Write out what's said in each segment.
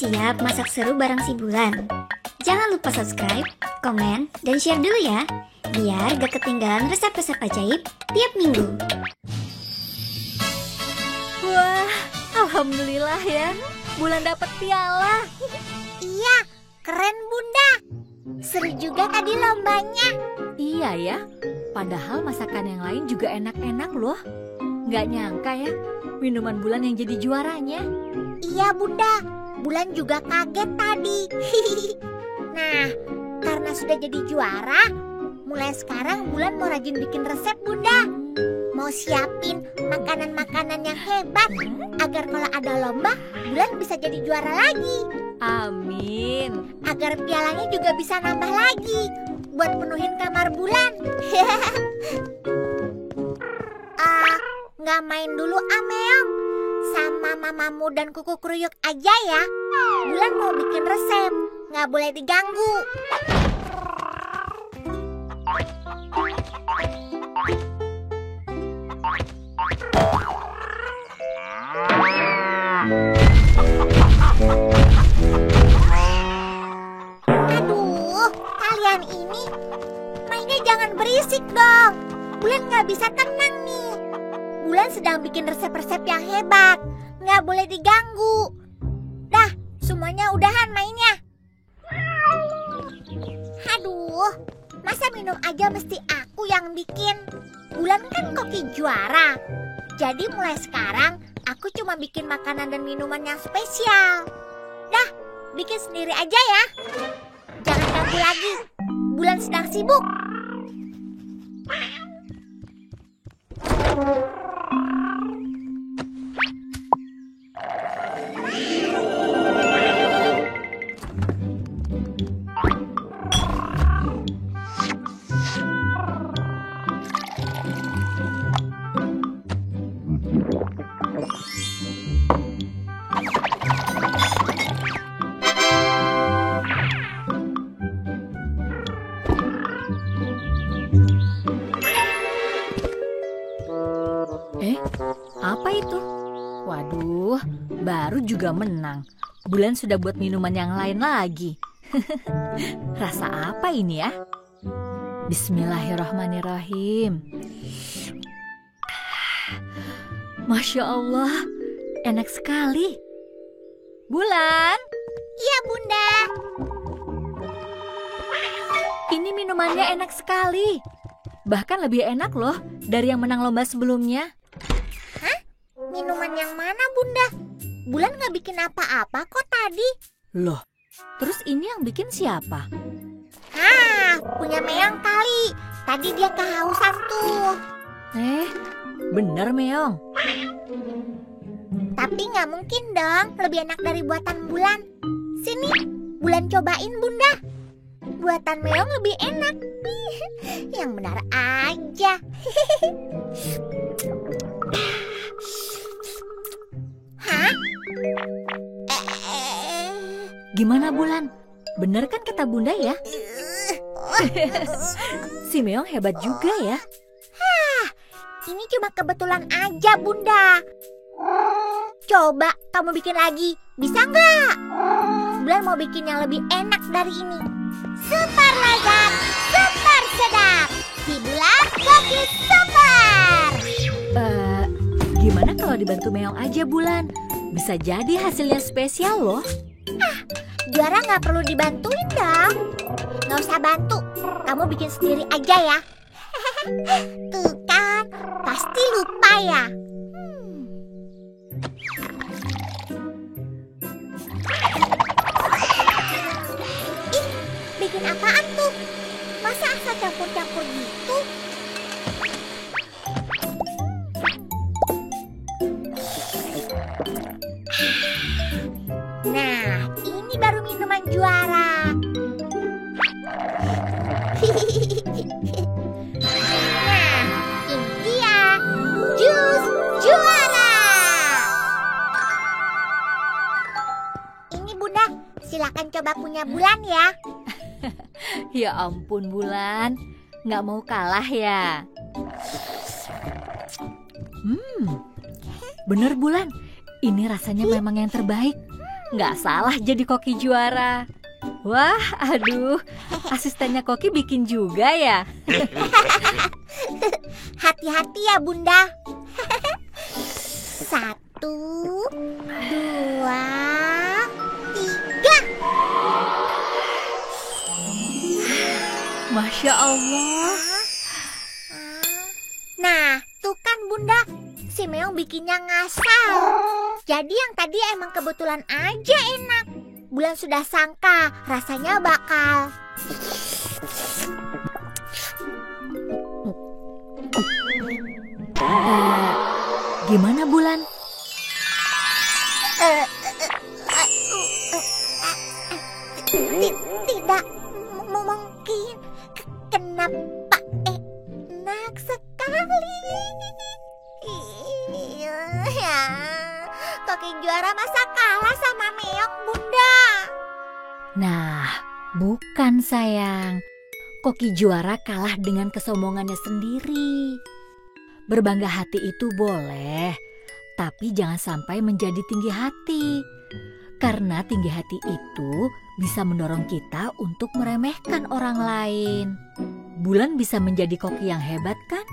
siap masak seru bareng si Bulan? Jangan lupa subscribe, komen, dan share dulu ya, biar gak ketinggalan resep-resep ajaib tiap minggu. Wah, alhamdulillah ya, Bulan dapat piala. Iya, keren Bunda. Seru juga tadi lombanya. Iya ya, padahal masakan yang lain juga enak-enak loh. Nggak nyangka ya, minuman Bulan yang jadi juaranya. Iya Bunda, Bulan juga kaget tadi. Nah, karena sudah jadi juara, mulai sekarang Bulan mau rajin bikin resep Bunda. Mau siapin makanan-makanan yang hebat agar kalau ada lomba, Bulan bisa jadi juara lagi. Amin. Agar pialanya juga bisa nambah lagi buat penuhin kamar Bulan. Nggak main dulu Meong. Sama mamamu dan kuku kruyuk aja ya. Bulan mau bikin resep, nggak boleh diganggu. Aduh, kalian ini mainnya jangan berisik dong. Bulan nggak bisa tenang nih. Bulan sedang bikin resep-resep yang hebat, nggak boleh diganggu. Dah, semuanya udahan mainnya. Aduh, masa minum aja mesti aku yang bikin? Bulan kan koki juara. Jadi mulai sekarang aku cuma bikin makanan dan minuman yang spesial. Dah, bikin sendiri aja ya. Jangan ganggu lagi, Bulan sedang sibuk. Apa itu? Waduh, baru juga menang. Bulan sudah buat minuman yang lain lagi. Rasa apa ini ya? Bismillahirrahmanirrahim. Masya Allah, enak sekali. Bulan, Iya Bunda. ini minumannya enak sekali. Bahkan lebih enak loh dari yang menang lomba sebelumnya. Minuman yang mana Bunda? Bulan nggak bikin apa-apa kok tadi. Loh, terus ini yang bikin siapa? Punya Meong kali. Tadi dia kehausan tuh. Bener Meong. Tapi nggak mungkin dong lebih enak dari buatan Bulan. Sini, Bulan cobain Bunda. Buatan Meong lebih enak. Yang benar aja. Hah? Gimana Bulan? Bener kan kata Bunda ya? Si Meong hebat juga ya. Ini cuma kebetulan aja Bunda. Coba kamu bikin lagi, bisa nggak? Bulan mau bikin yang lebih enak dari ini. Super lezat, super sedap. Si Bulan Koki Super. Gimana kalau dibantu Meong aja Bulan? Bisa jadi hasilnya spesial loh. Juara nggak perlu dibantuin dong. Nggak usah bantu, kamu bikin sendiri aja ya. Tuh kan, pasti lupa ya. Ih, bikin apaan tuh? Masa asal campur-campur gitu? Nah, ini baru minuman juara. Nah, ini dia jus juara. Ini Bunda, silakan coba punya Bulan ya. Ya ampun Bulan, nggak mau kalah ya. Bener Bulan, ini rasanya memang yang terbaik. nggak salah jadi koki juara. Wah, aduh, asistennya koki bikin juga ya. Hati-hati ya Bunda. 1, 2, 3. Masya Allah. Nah, tuh kan Bunda, si Meong bikinnya ngasal. Jadi yang tadi emang kebetulan aja enak. Bulan sudah sangka rasanya bakal Gimana Bulan? tidak mungkin. Kenapa enak sekali? Ya, koki juara masa kalah sama Meong, Bunda? Nah, bukan sayang. Koki juara kalah dengan kesombongannya sendiri. Berbangga hati itu boleh, tapi jangan sampai menjadi tinggi hati. Karena tinggi hati itu bisa mendorong kita untuk meremehkan orang lain. Bulan bisa menjadi koki yang hebat kan?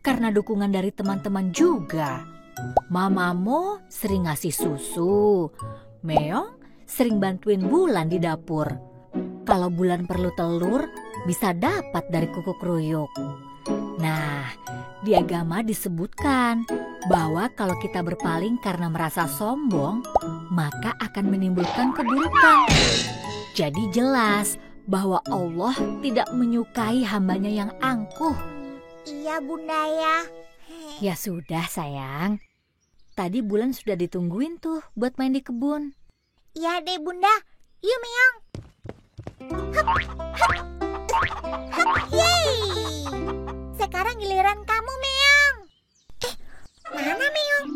Karena dukungan dari teman-teman juga. Mamamu sering ngasih susu. Meong sering bantuin Bulan di dapur. Kalau Bulan perlu telur, bisa dapat dari kuku kruyuk. Nah, di agama disebutkan bahwa kalau kita berpaling karena merasa sombong, maka akan menimbulkan keburukan. Jadi jelas bahwa Allah tidak menyukai hambanya yang angkuh. Iya Bunda ya. Ya sudah sayang, tadi Bulan sudah ditungguin tuh buat main di kebun. Iya deh Bunda, yuk Meong. Yeay! Sekarang giliran kamu Meong. Mana Meong?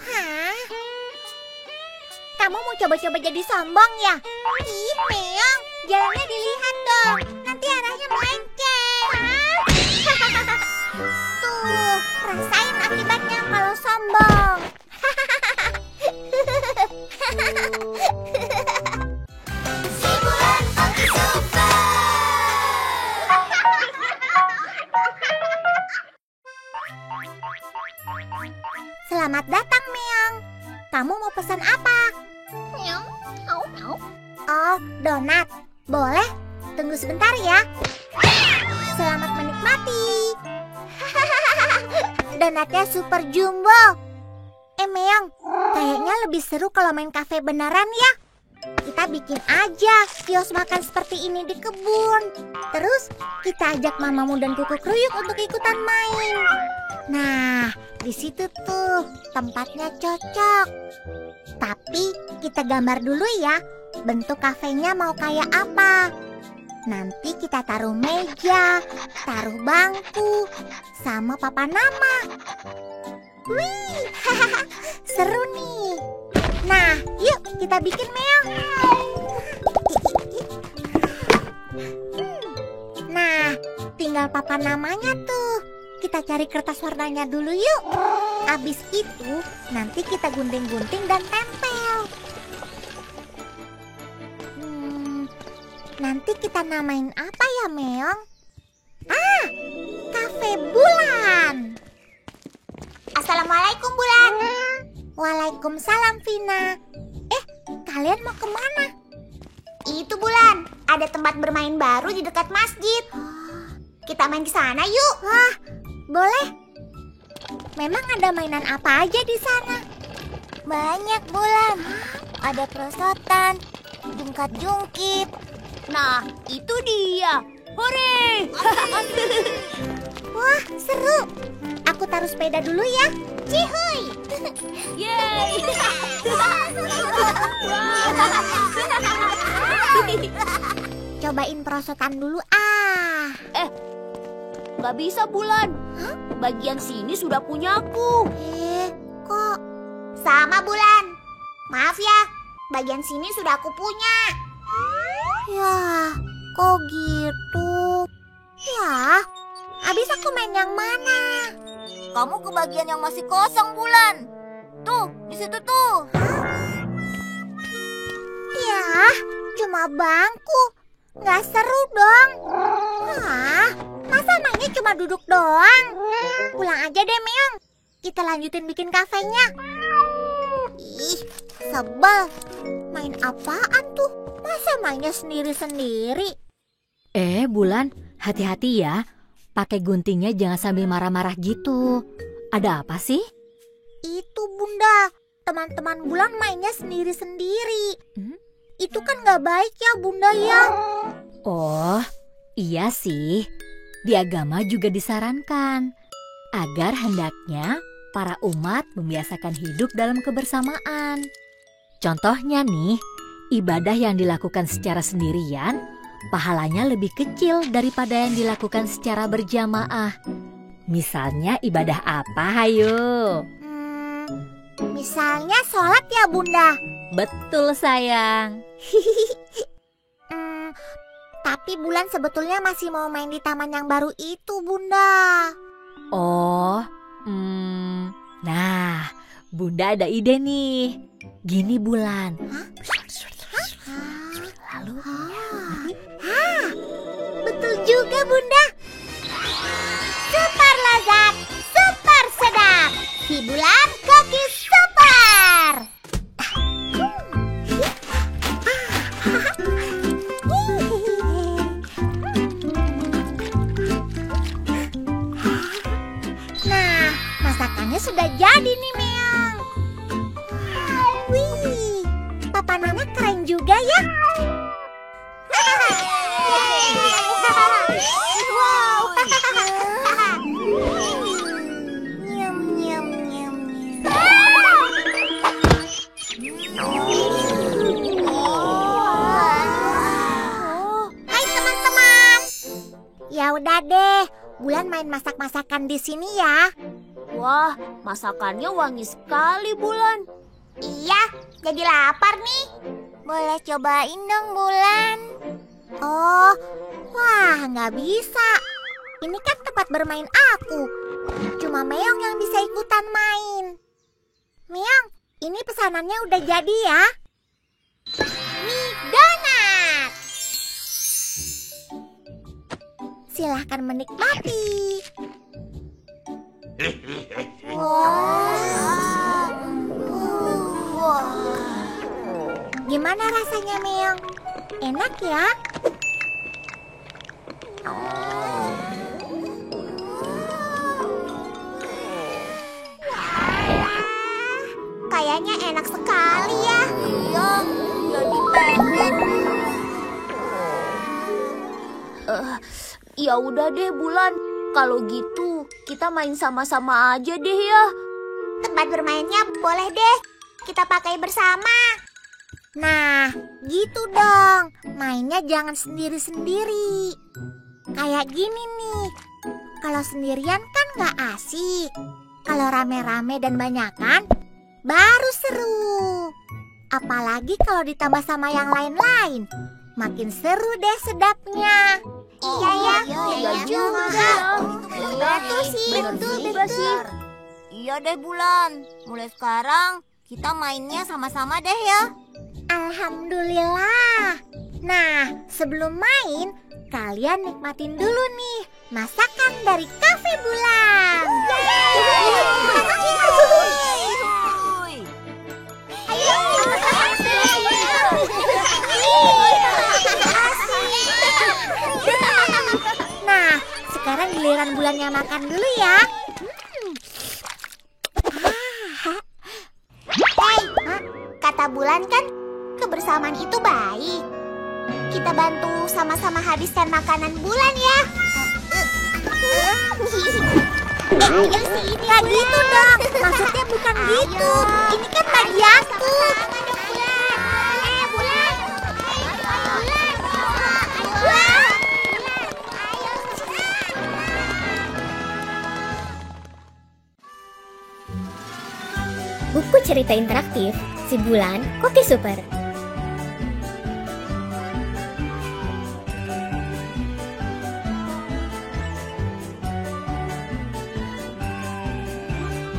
Hah? Kamu mau coba-coba jadi sombong ya? Ih Meong, jalannya dilihat dong. Nanti arahnya melenceng. Tuh, rasain akibatnya kalau sombong. Selamat datang Meong. Kamu mau pesan apa? Meong, mau. Oh, donat. Boleh? Tunggu sebentar ya. Selamat menikmati. Donatnya super jumbo. Meong, kayaknya lebih seru kalau main kafe beneran ya. Kita bikin aja kios makan seperti ini di kebun. Terus kita ajak mamamu dan kuku kruyuk untuk ikutan main. Nah, di situ tuh tempatnya cocok. Tapi kita gambar dulu ya, bentuk kafenya mau kayak apa. Nanti kita taruh meja, taruh bangku, sama papan nama. Wih, seru nih. Nah, yuk kita bikin Meong. Nah, tinggal papan namanya tuh. Kita cari kertas warnanya dulu yuk. Abis itu nanti kita gunting-gunting dan tempel. Nanti kita namain apa ya Meong? Ah, Kafe Bulan. Assalamualaikum Bulan. Waalaikumsalam Vina. Kalian mau kemana? Itu Bulan, ada tempat bermain baru di dekat masjid. Kita main ke sana yuk. Wah, boleh. Memang ada mainan apa aja di sana? Banyak Bulan. Ada perosotan, jungkat-jungkit. Nah, itu dia. Hore! Wah, seru. Aku taruh sepeda dulu ya. Cihuy! Yeay! Cobain perosotan dulu Gak bisa Bulan. Bagian sini sudah punyaku. Kok? Sama Bulan. Maaf ya, bagian sini sudah aku punya. Ya, kok gitu? Ya, habis aku main yang mana? Kamu ke bagian yang masih kosong Bulan. Tuh, di situ tuh. Ya, cuma bangku. Nggak seru dong. Masa mainnya cuma duduk doang? Pulang aja deh, Meong. Kita lanjutin bikin kafenya. Ih, sebel. Main apaan tuh? Masa mainnya sendiri-sendiri? Bulan, hati-hati ya. Pakai guntingnya jangan sambil marah-marah gitu. Ada apa sih? Itu Bunda, teman-teman Bulan mainnya sendiri-sendiri. Itu kan nggak baik ya Bunda ya. Oh, iya sih. Di agama juga disarankan agar hendaknya para umat membiasakan hidup dalam kebersamaan. Contohnya nih, ibadah yang dilakukan secara sendirian, pahalanya lebih kecil daripada yang dilakukan secara berjamaah. Misalnya ibadah apa, hayo? Misalnya sholat ya Bunda. Betul sayang. Tapi Bulan sebetulnya masih mau main di taman yang baru itu Bunda. Oh, nah, Bunda ada ide nih. Gini Bulan. Lalu, betul juga Bunda. Super lezat, super sedap. Si Bulan Cookie Super. Nah, masakannya sudah jadi nih Meong. Wih, Papa Nana keren juga ya. Wow. Nyam nyam nyam nyam. Hai teman-teman. Ya udah deh, Bulan main masak-masakan di sini ya. Wah, masakannya wangi sekali, Bulan. Iya, jadi lapar nih. Boleh cobain dong, Bulan. Oh, wah nggak bisa. Ini kan tempat bermain aku. Cuma Meong yang bisa ikutan main. Meong, ini pesanannya udah jadi ya. Mie donat. Silahkan menikmati. Gimana rasanya Meong? Enak ya? Kayaknya enak sekali ya. Iya, jadi pengen. Ya udah deh Bulan, kalau gitu kita main sama-sama aja deh ya. Tempat bermainnya boleh deh kita pakai bersama. Nah, gitu dong. Mainnya jangan sendiri-sendiri. Kayak gini nih. Kalau sendirian kan gak asik. Kalau rame-rame dan banyakan, baru seru. Apalagi kalau ditambah sama yang lain-lain. Makin seru deh sedapnya. Iya ya, iya juga. Betul sih, betul. Iya deh Bulan, mulai sekarang kita mainnya sama-sama deh ya. Alhamdulillah. Nah, sebelum main, kalian nikmatin dulu nih masakan dari Cafe Bulan. Nah, sekarang giliran Bulannya makan dulu ya. Kata Bulan kan kebersamaan itu baik. Kita bantu sama-sama habiskan makanan Bulan ya. Ayo sini. Gak gitu dong. Maksudnya bukan gitu. Ini kan bagi aku. Buku cerita interaktif Si Bulan Cookie Super.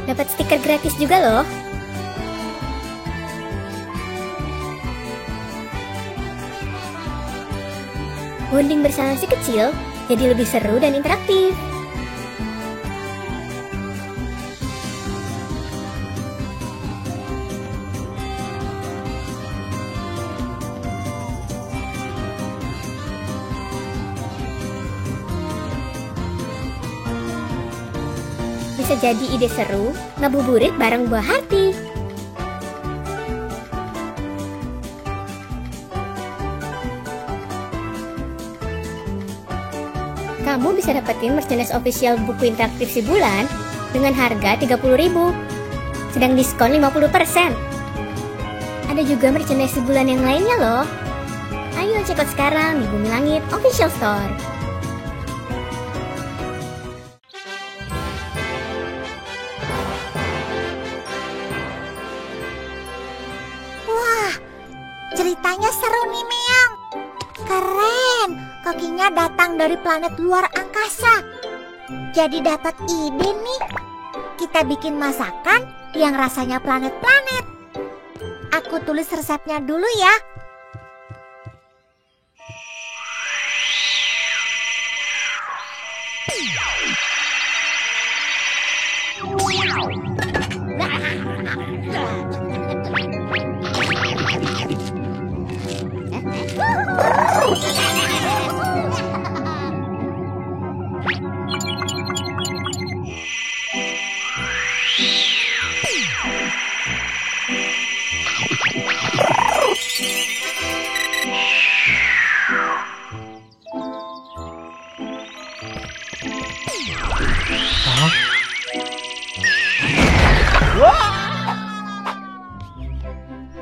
Dapat stiker gratis juga loh. bonding bersama si kecil jadi lebih seru dan interaktif. Bisa jadi ide seru ngabuburit bareng buah hati. Kamu bisa dapetin merchandise official buku interaktif si Bulan dengan harga 30.000, sedang diskon 50%. Ada juga merchandise si Bulan yang lainnya loh. Ayo check out sekarang di Bumi Langit Official Store. Wah, ceritanya seru nih Meong. Keren, kokinya datang dari planet luar angkasa. Jadi dapat ide nih. Kita bikin masakan yang rasanya planet-planet. Aku tulis resepnya dulu ya.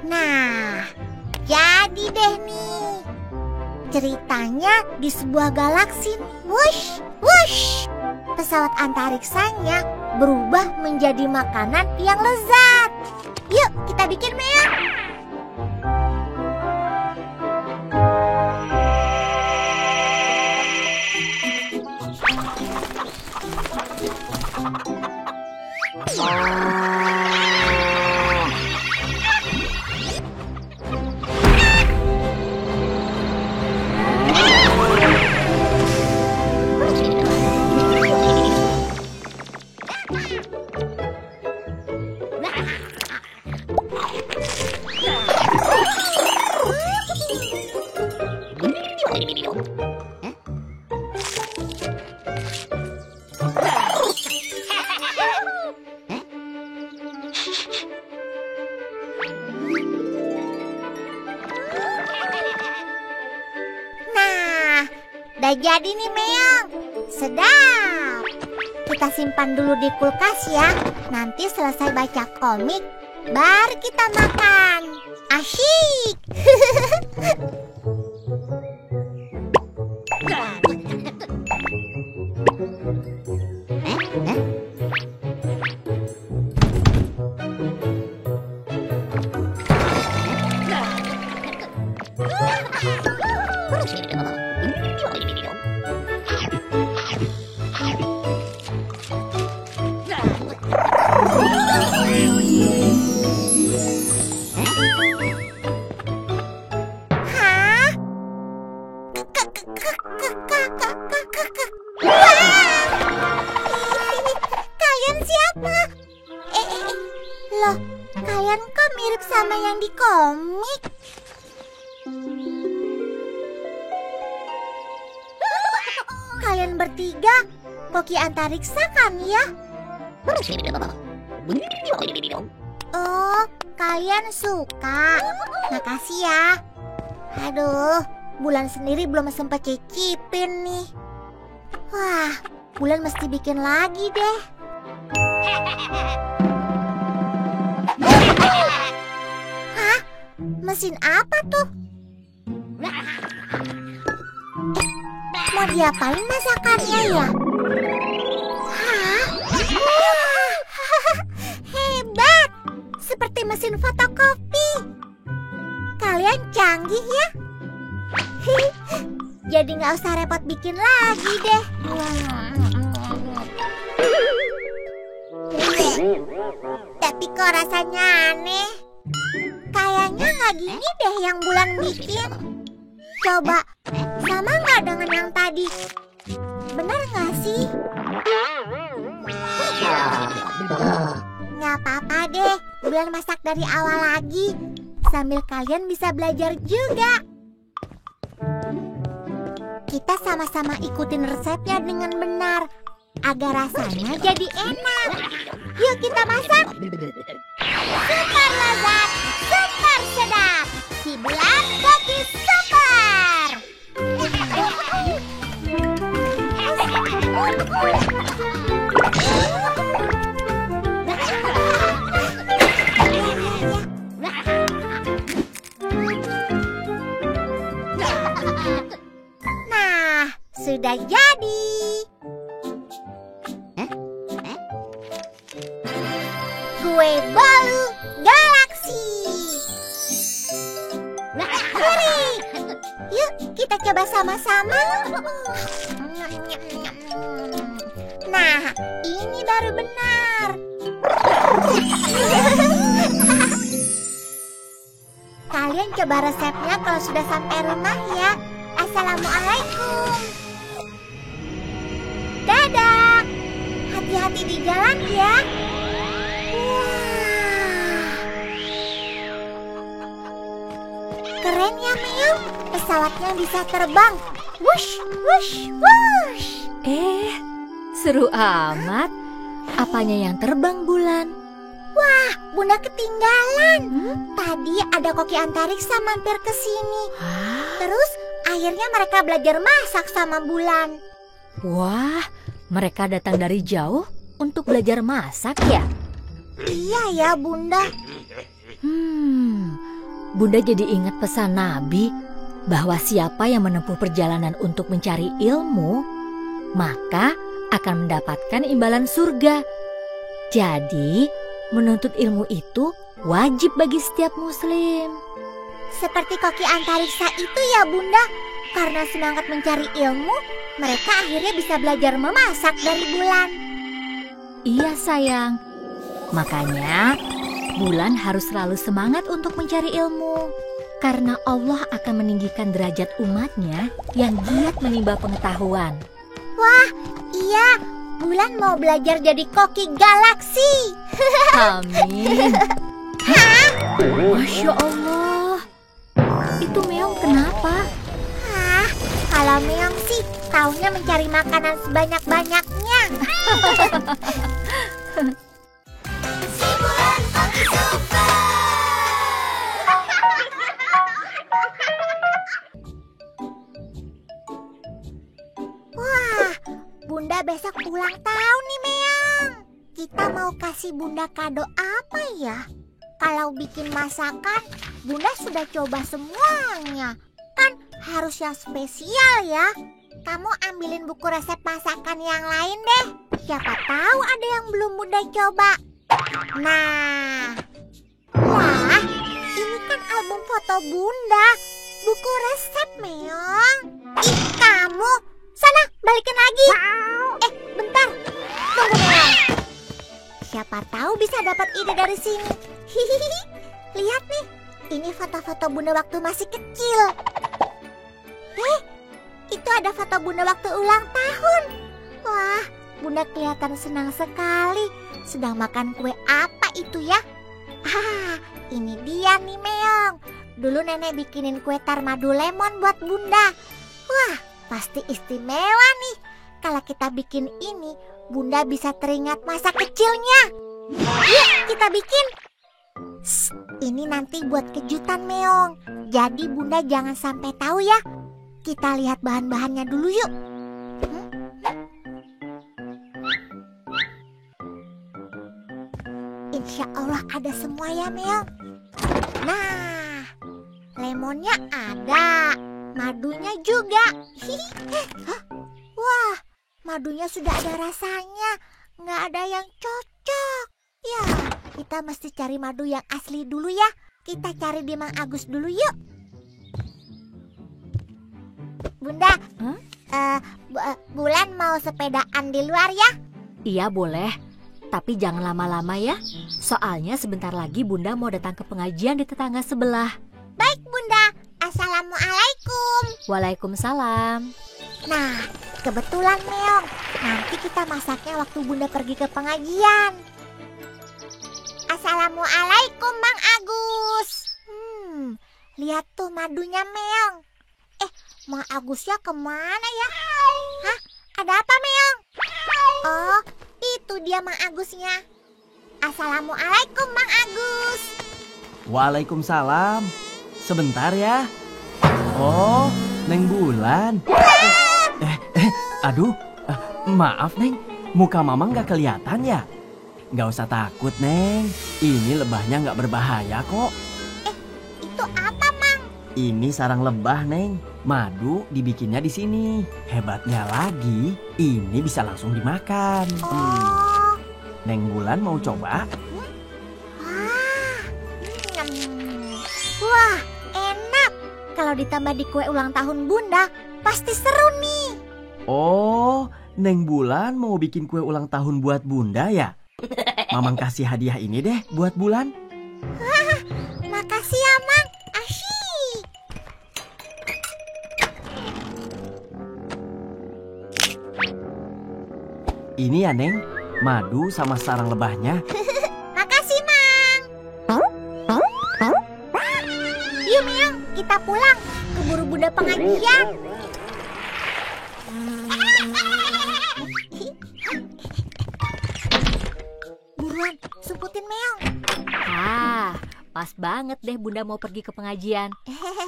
Nah, jadi deh nih. Ceritanya di sebuah galaksi. Wush, wush. Pesawat antariksanya berubah menjadi makanan yang lezat. Yuk, kita bikin Meong. Nah, udah jadi nih Meong. Sedap. Kita simpan dulu di kulkas ya. Nanti selesai baca komik, baru kita makan. Asyik. Kalian siapa? Loh, kalian kok mirip sama yang di komik? Kalian bertiga koki antariksa kan ya? Oh, kalian suka. Makasih ya. Aduh, Bulan sendiri belum sempat cicipin nih. Wah, Bulan mesti bikin lagi deh. Hah? Mesin apa tuh? Mau diapain masakannya ya? Hah? Wah, hebat! Seperti mesin fotokopi. Kalian canggih ya? Jadi nggak usah repot bikin lagi deh. Tapi kok rasanya aneh. Kayaknya nggak gini deh yang Bulan bikin. Coba, sama nggak dengan yang tadi? Benar nggak sih? Nggak apa-apa deh, Bulan masak dari awal lagi. Sambil kalian bisa belajar juga. Kita sama-sama ikutin resepnya dengan benar, agar rasanya jadi enak. Yuk kita masak. Super lezat, super sedap. Si Bulan Cookies Super. Nah, sudah jadi. Kue bolu galaksi. Hore! Yuk kita coba sama-sama. Nah, ini baru benar. Kalian coba resepnya kalau sudah sampai rumah ya. Assalamualaikum. Dadah. Hati-hati di jalan ya. Wah. Keren ya Meong, pesawatnya bisa terbang. Wush, wush, wush. Seru amat. Apanya yang terbang, Bulan? Wah, Bunda ketinggalan. Tadi ada koki antariksa mampir ke sini. Terus akhirnya mereka belajar masak sama Bulan. Wah, mereka datang dari jauh untuk belajar masak ya? Iya ya Bunda. Bunda jadi ingat pesan Nabi bahwa siapa yang menempuh perjalanan untuk mencari ilmu, maka akan mendapatkan imbalan surga. Jadi, menuntut ilmu itu wajib bagi setiap muslim. Seperti koki antariksa itu ya Bunda. Karena semangat mencari ilmu, mereka akhirnya bisa belajar memasak dari Bulan. Iya sayang. Makanya, Bulan harus selalu semangat untuk mencari ilmu. Karena Allah akan meninggikan derajat umatnya yang giat menimba pengetahuan. Wah, iya. Bulan mau belajar jadi koki galaksi. Amin. Masya Allah. Itu Meong kenapa? Kalau Meong sih taunya mencari makanan sebanyak-banyaknya. Si Bulan Cookies Super. Wah, Bunda besok ulang tahun nih Meong. Kita mau kasih Bunda kado apa ya? Kalau bikin masakan, Bunda sudah coba semuanya. Kan harus yang spesial ya. Kamu ambilin buku resep masakan yang lain deh. Siapa tahu ada yang belum Bunda coba. Nah, wah, ini kan album foto Bunda. Buku resep Meong. Ih, kamu. Sana, balikin lagi. Bentar. Tunggu Meong. Siapa tahu bisa dapat ide dari sini. Hihihi. Lihat nih. Ini foto-foto Bunda waktu masih kecil. Itu ada foto Bunda waktu ulang tahun. Wah, Bunda kelihatan senang sekali. Sedang makan kue apa itu ya? Ini dia nih Meong. Dulu nenek bikinin kue tar madu lemon buat Bunda. Wah, pasti istimewa nih. Kalau kita bikin ini, Bunda bisa teringat masa kecilnya. Yuk, kita bikin. Ini nanti buat kejutan Meong. Jadi Bunda jangan sampai tahu ya. Kita lihat bahan-bahannya dulu yuk. Insya Allah ada semua ya Meong. Nah, lemonnya ada, madunya juga. Wah, madunya sudah ada rasanya. Nggak ada yang cocok. Ya, kita mesti cari madu yang asli dulu ya. Kita cari di Mang Agus dulu yuk. Bunda, Bulan mau sepedaan di luar ya? Iya boleh, tapi jangan lama-lama ya. Soalnya sebentar lagi Bunda mau datang ke pengajian di tetangga sebelah. Baik Bunda, Assalamualaikum. Waalaikumsalam. Nah, kebetulan Meong, nanti kita masaknya waktu Bunda pergi ke pengajian. Assalamualaikum Mang Agus. Lihat tuh madunya Meong. Mang Agusnya kemana ya? Hah? Ada apa Meong? Oh, itu dia Mang Agusnya. Assalamualaikum Mang Agus. Waalaikumsalam. Sebentar ya. Oh, Neng Bulan. Aduh, maaf Neng. Muka Mama nggak kelihatan ya? Nggak usah takut Neng. Ini lebahnya nggak berbahaya kok. Itu apa Mang? Ini sarang lebah Neng. Madu dibikinnya di sini. Hebatnya lagi, ini bisa langsung dimakan. Oh. Neng Bulan mau coba? Wah, enak. Kalau ditambah di kue ulang tahun Bunda, pasti seru nih. Oh, Neng Bulan mau bikin kue ulang tahun buat Bunda ya? Mamang kasih hadiah ini deh buat Bulan. Makasih ya Mang. Asyik. Ini ya Neng, madu sama sarang lebahnya. Makasih Mang. Yuk Meong, kita pulang. Keburu Bunda pengajian. Buruan, sumputin Meong. Pas banget deh Bunda mau pergi ke pengajian.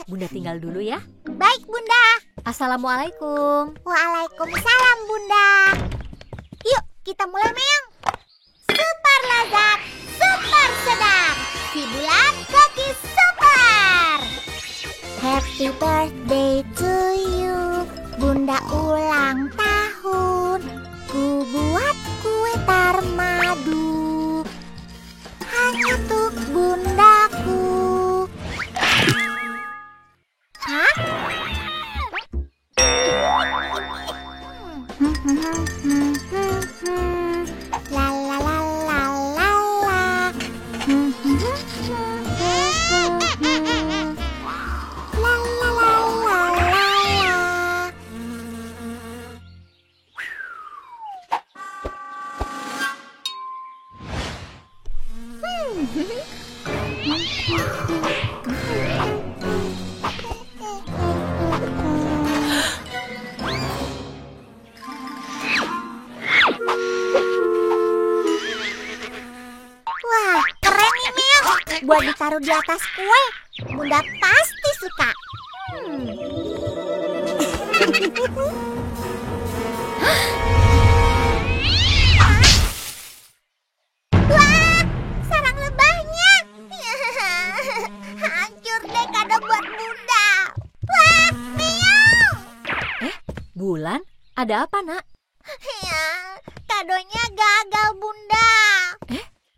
Bunda tinggal dulu ya. Baik Bunda. Assalamualaikum. Waalaikumsalam Bunda. Yuk, kita mulai Meong. Super lezat, super sedap. Si Bulan Koki Super. Happy birthday to you. Bunda ulang tahun. Ku buat kue tar madu. Hanya untuk bundaku. Hah? La la la la la la. La la la la la la. Wah, keren nih Meong. Buat ditaruh di atas kue, Bunda pasti suka. Wah, sarang lebahnya. Hancur deh kado buat Bunda. Wah, Meong. Bulan, ada apa nak? Ya, kadonya gagal Bunda.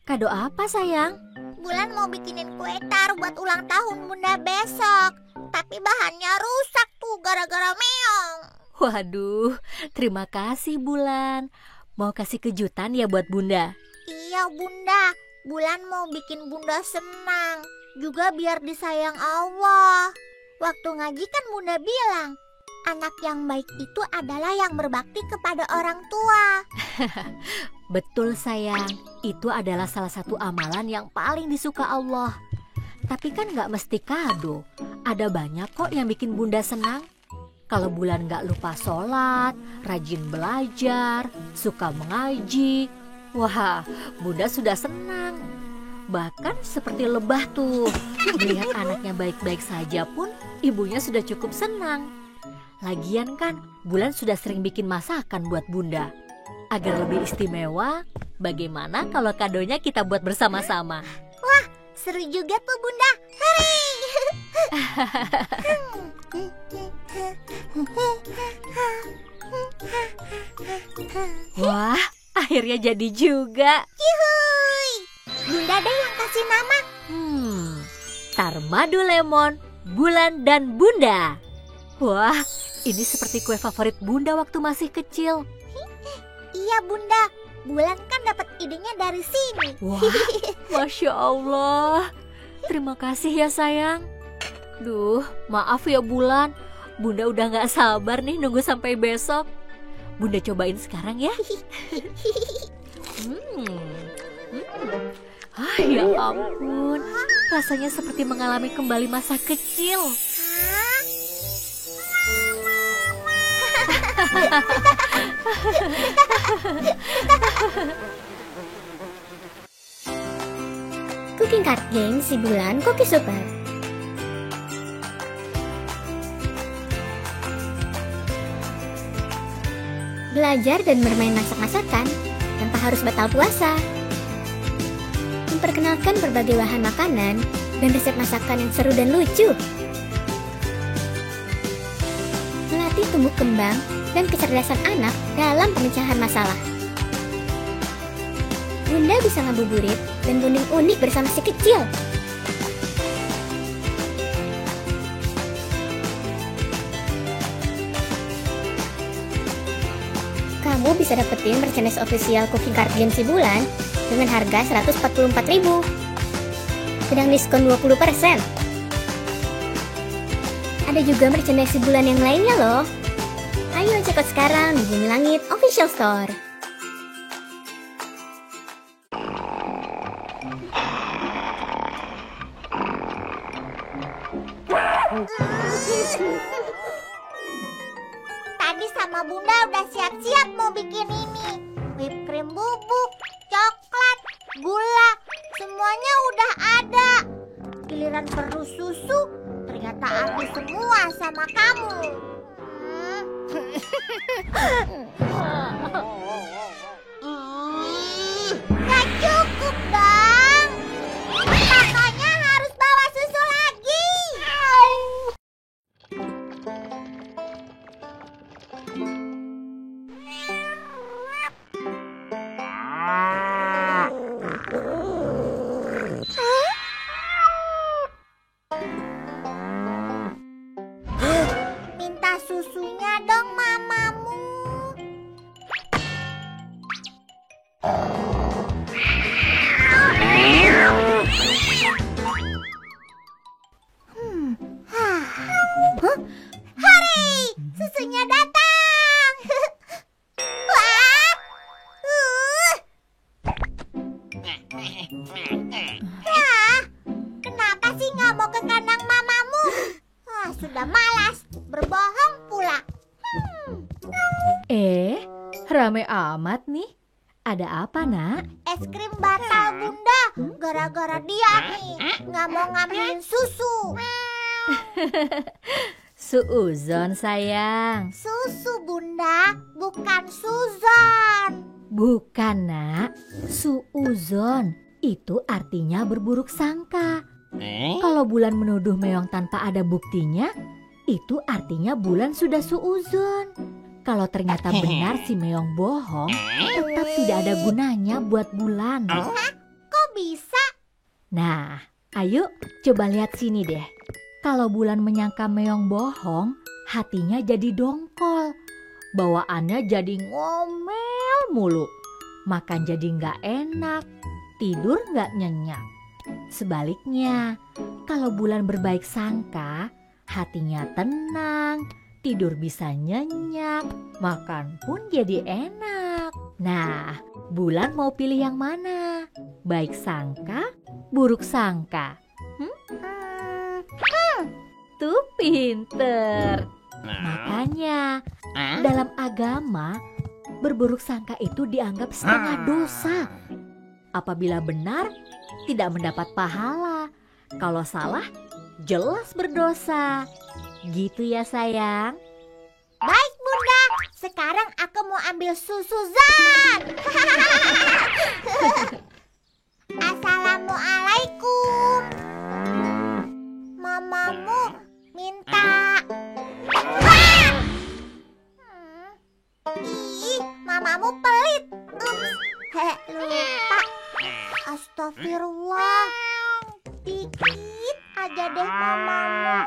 Kado apa sayang? Bulan mau bikinin kue tar buat ulang tahun Bunda besok. Tapi bahannya rusak tuh gara-gara Meong. Waduh, terima kasih Bulan. Mau kasih kejutan ya buat Bunda? Iya Bunda, Bulan mau bikin Bunda senang. Juga biar disayang Allah. Waktu ngaji kan Bunda bilang, anak yang baik itu adalah yang berbakti kepada orang tua. Betul sayang, itu adalah salah satu amalan yang paling disuka Allah. Tapi kan gak mesti kado. Ada banyak kok yang bikin Bunda senang. Kalau Bulan gak lupa sholat, rajin belajar, suka mengaji, wah Bunda sudah senang. Bahkan seperti lebah tuh, melihat anaknya baik-baik saja pun ibunya sudah cukup senang. Lagian kan Bulan sudah sering bikin masakan buat Bunda. Agar lebih istimewa, bagaimana kalau kadonya kita buat bersama-sama? Wah, seru juga tuh Bunda. Hore! Wah, akhirnya jadi juga. Yuhuy! Bunda deh yang kasih nama. Tarmadu lemon, Bulan dan Bunda. Wah, ini seperti kue favorit Bunda waktu masih kecil. Iya Bunda, Bulan kan dapat idenya dari sini. Wah, Masya Allah. Terima kasih ya sayang. Duh, maaf ya Bulan. Bunda udah gak sabar nih nunggu sampai besok. Bunda cobain sekarang ya. Ya ampun, rasanya seperti mengalami kembali masa kecil. Cooking card game si Bulan Cookie Super. Belajar dan bermain masak-masakan tanpa harus batal puasa. Memperkenalkan berbagai bahan makanan dan resep masakan yang seru dan lucu. Melatih tumbuh kembang dan kecerdasan anak dalam pemecahan masalah. Bunda bisa ngabuburit dan bonding unik bersama si kecil. Kamu bisa dapetin merchandise official Cooking Card Game si Bulan dengan harga 144.000. Sedang diskon 20%. Ada juga merchandise si Bulan yang lainnya loh. Ayo check out sekarang di Bumi Langit Official Store. Tadi sama Bunda udah siap-siap mau bikin ini. Whipped cream bubuk, coklat, gula, semuanya udah ada. Giliran perlu susu, ternyata habis semua sama kamu. Gak cukup dong. Makanya harus bawa susu lagi. Minta susunya dong mamamu. Hore, susunya datang. Wah. Wah, kenapa sih nggak mau ke kandang mamamu? Wah, sudah malas, berbohong pula. Rame amat nih. Ada apa, Nak? Es krim batal Bunda, gara-gara dia nih nggak mau ngambilin susu. Suuzon sayang. Susu Bunda, bukan Suzon. Bukan, Nak. Suuzon. Itu artinya berburuk sangka. Kalau Bulan menuduh Meong tanpa ada buktinya, itu artinya Bulan sudah suuzon. Kalau ternyata benar si Meong bohong, tetap tidak ada gunanya buat Bulan. Kok bisa? Nah, ayo coba lihat sini deh. Kalau Bulan menyangka Meong bohong, hatinya jadi dongkol. Bawaannya jadi ngomel mulu. Makan jadi nggak enak, tidur nggak nyenyak. Sebaliknya, kalau Bulan berbaik sangka, hatinya tenang, tidur bisa nyenyak, makan pun jadi enak. Nah, Bulan mau pilih yang mana? Baik sangka, buruk sangka? Tuh pinter. Makanya, dalam agama, berburuk sangka itu dianggap setengah dosa. Apabila benar, tidak mendapat pahala. Kalau salah, jelas berdosa. Gitu ya sayang. Baik Bunda, sekarang aku mau ambil susu Zan. Assalamualaikum. Mamamu minta. Ih, mamamu pelit. Lupa. Astagfirullah. Dikit aja deh mamamu.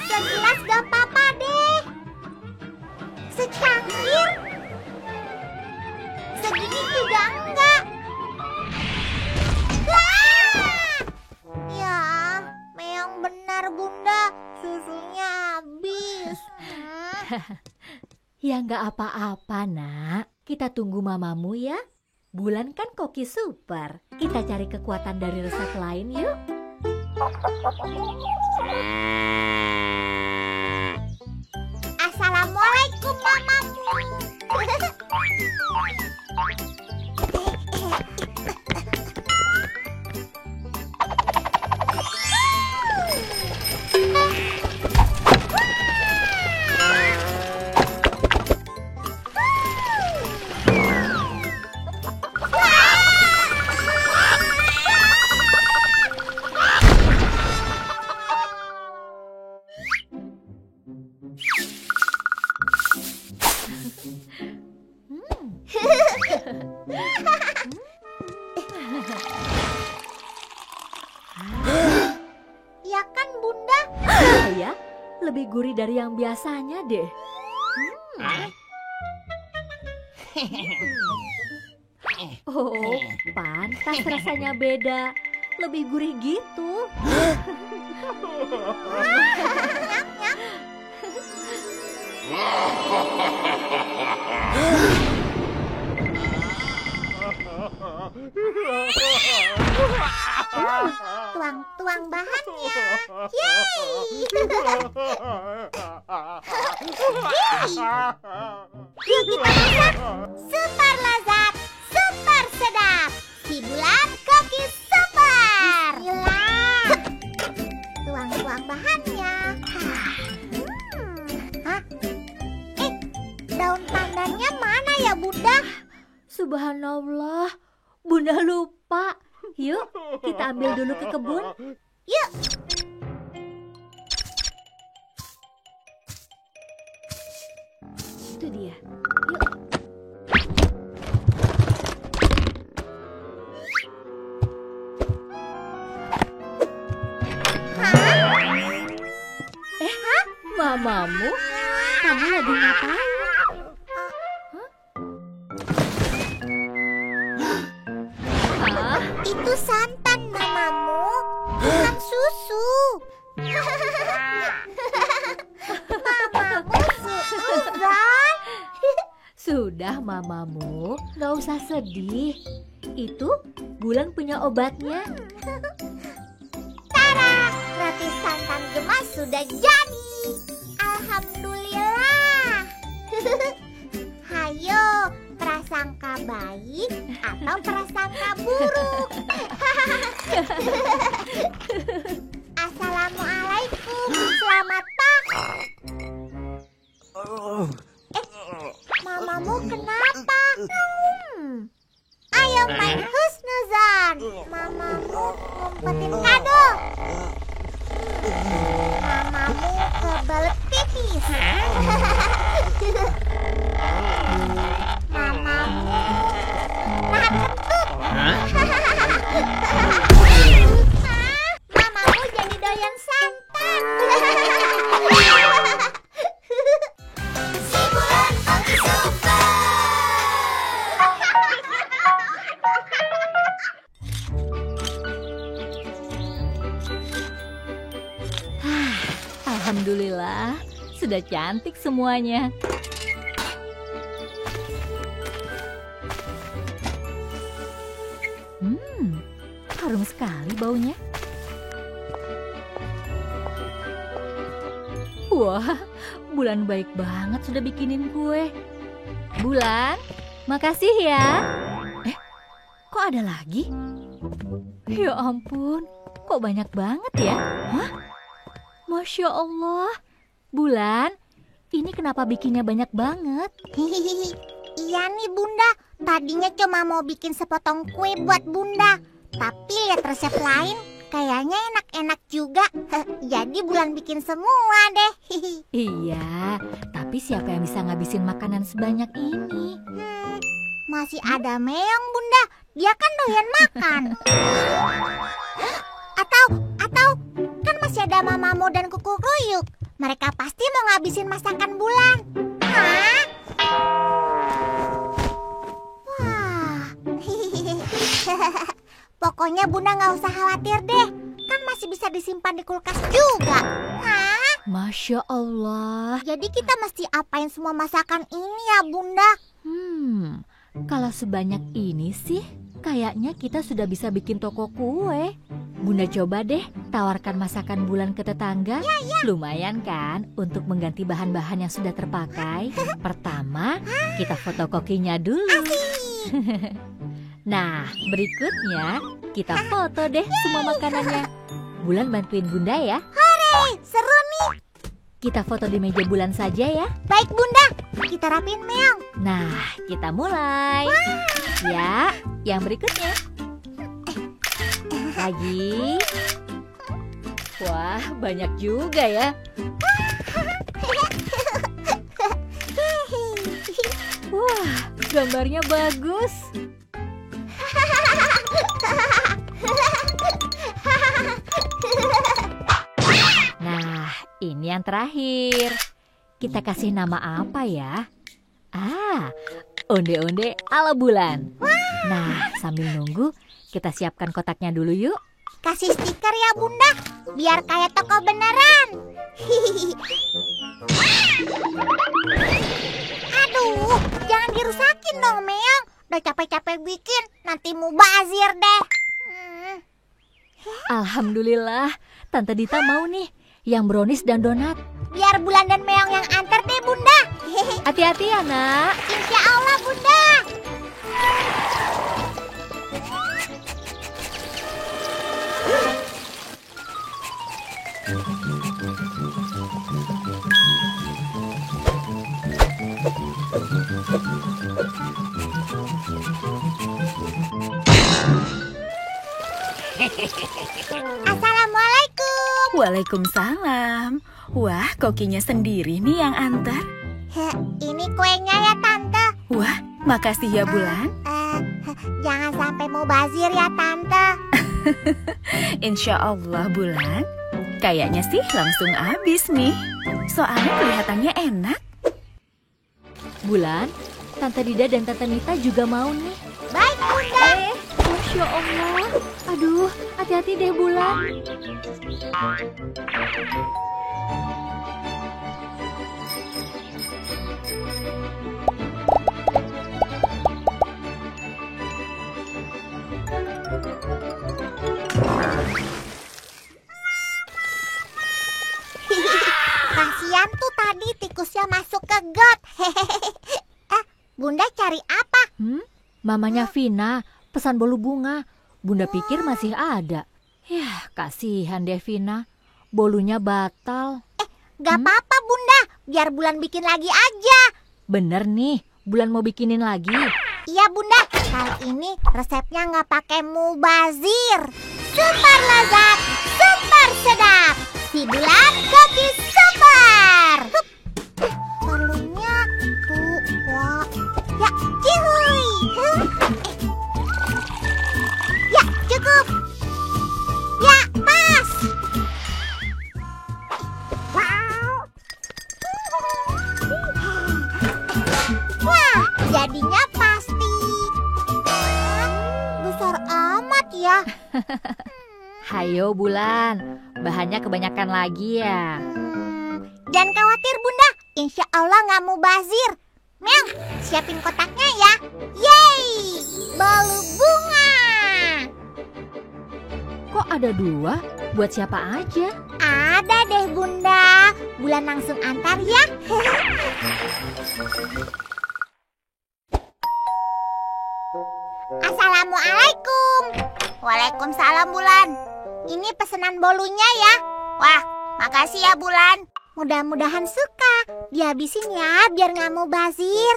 Segelas gak apa-apa deh. Secangkir. Bunda, susunya habis. Ya nggak apa-apa nak, kita tunggu mamamu ya. Bulan kan koki super, kita cari kekuatan dari resep lain yuk. Assalamualaikum mamamu. Ya kan Bunda? Ya, lebih gurih dari yang biasanya deh. Oh, pantas rasanya beda. Lebih gurih gitu. Tuang-tuang bahannya. Yeay. Yuk kita masak. Super lezat, super sedap. Si Bulan Koki Super. Bismillah. Tuang-tuang bahannya. Hah? Daun pandannya mana ya Bunda? Subhanallah, Bunda lupa. Yuk, kita ambil dulu ke kebun. Yuk. Itu dia. Yuk. Mamamu? Kamu lagi ngapain? Itu santan mamamu, bukan susu. Mamamu suuzon. Sudah mamamu, gak usah sedih. Itu Bulan punya obatnya. Tara, roti santan gemas sudah jadi. Alhamdulillah. Hayo, prasangka baik atau prasangka buruk? Assalamualaikum, selamat pagi. Mamamu kenapa? Ayo main husnuzon. Mamamu ngumpetin kado. Mamamu kebelet pipis. Mamamu nahan kentut. Mamamu jadi doyan santan. Si Bulan Koki Super. Alhamdulillah, sudah cantik semuanya. Harum sekali baunya. Wah, Bulan baik banget sudah bikinin kue. Bulan, makasih ya. Kok ada lagi? Ya ampun, kok banyak banget ya? Hah? Masya Allah, Bulan, ini kenapa bikinnya banyak banget? Iya nih Bunda, tadinya cuma mau bikin sepotong kue buat Bunda. Tapi lihat resep lain, kayaknya enak-enak juga. Jadi Bulan bikin semua deh. Iya, tapi siapa yang bisa ngabisin makanan sebanyak ini? Masih ada Meong Bunda, dia kan doyan makan. Atau kan masih ada Mamamu dan Kuku Ruyuk. Mereka pasti mau ngabisin masakan Bulan. Hah? Wah. Pokoknya Bunda nggak usah khawatir deh. kan masih bisa disimpan di kulkas juga. Hah? Masya Allah. Jadi kita mesti apain semua masakan ini ya Bunda? Kalau sebanyak ini sih, kayaknya kita sudah bisa bikin toko kue. Bunda coba deh tawarkan masakan Bulan ke tetangga. Lumayan kan untuk mengganti bahan-bahan yang sudah terpakai. Pertama, kita foto kokinya dulu. Nah, berikutnya kita foto deh semua makanannya. Bulan bantuin Bunda ya. Hore, seru nih. Kita foto di meja Bulan saja ya. Baik Bunda, kita rapiin Meong. Nah, kita mulai. Ya, yang berikutnya. Lagi. Wah, banyak juga ya. Wah, gambarnya bagus. Nah, ini yang terakhir. Kita kasih nama apa ya? Onde-onde ala Bulan. Nah, sambil nunggu, kita siapkan kotaknya dulu yuk. Kasih stiker ya Bunda, biar kayak toko beneran. Aduh, jangan dirusakin dong Meong. Udah capek-capek bikin, nanti mubazir deh. Alhamdulillah, Tante Dita mau nih yang brownies dan donat. Biar Bulan dan Meong yang antar deh Bunda. Hati-hati ya nak. Insya Allah Bunda. Assalamualaikum. Waalaikumsalam. Wah, kokinya sendiri nih yang antar. Ini kuenya ya Tante. Wah, makasih ya Bulan. Jangan sampai mubazir ya Tante. Insya Allah Bulan. Kayaknya sih langsung habis nih. Soalnya kelihatannya enak. Bulan, Tante Dida dan Tante Nita juga mau nih. Baik Bunda. Masya Allah. Aduh, hati-hati deh Bulan. Kasian tuh tadi tikusnya masuk ke got. Bunda cari apa? Mamanya Vina pesan bolu bunga. Bunda pikir masih ada. Yah, kasihan deh Vina. Bolunya batal. Gak apa-apa Bunda, biar Bulan bikin lagi aja. Bener nih, Bulan mau bikinin lagi. Iya Bunda, kali ini resepnya nggak pakai mubazir. Super lezat, super sedap. Si Bulan koki super. Perlunya tuh, wah. Ya, cihuy. Ya, cukup. Ya, pas. Wow. Wah, jadinya pasti. Besar amat ya. Hayo Bulan, bahannya kebanyakan lagi ya. Jangan khawatir Bunda, insya Allah nggak mubazir. Meong, siapin kotaknya ya. Yeay, bolu bunga. Kok ada 2? Buat siapa aja? Ada deh Bunda, Bulan langsung antar ya. Assalamualaikum. Waalaikumsalam Bulan. Ini pesanan bolunya ya. Wah, makasih ya Bulan. Mudah-mudahan suka. Dihabisin ya biar nggak mubazir.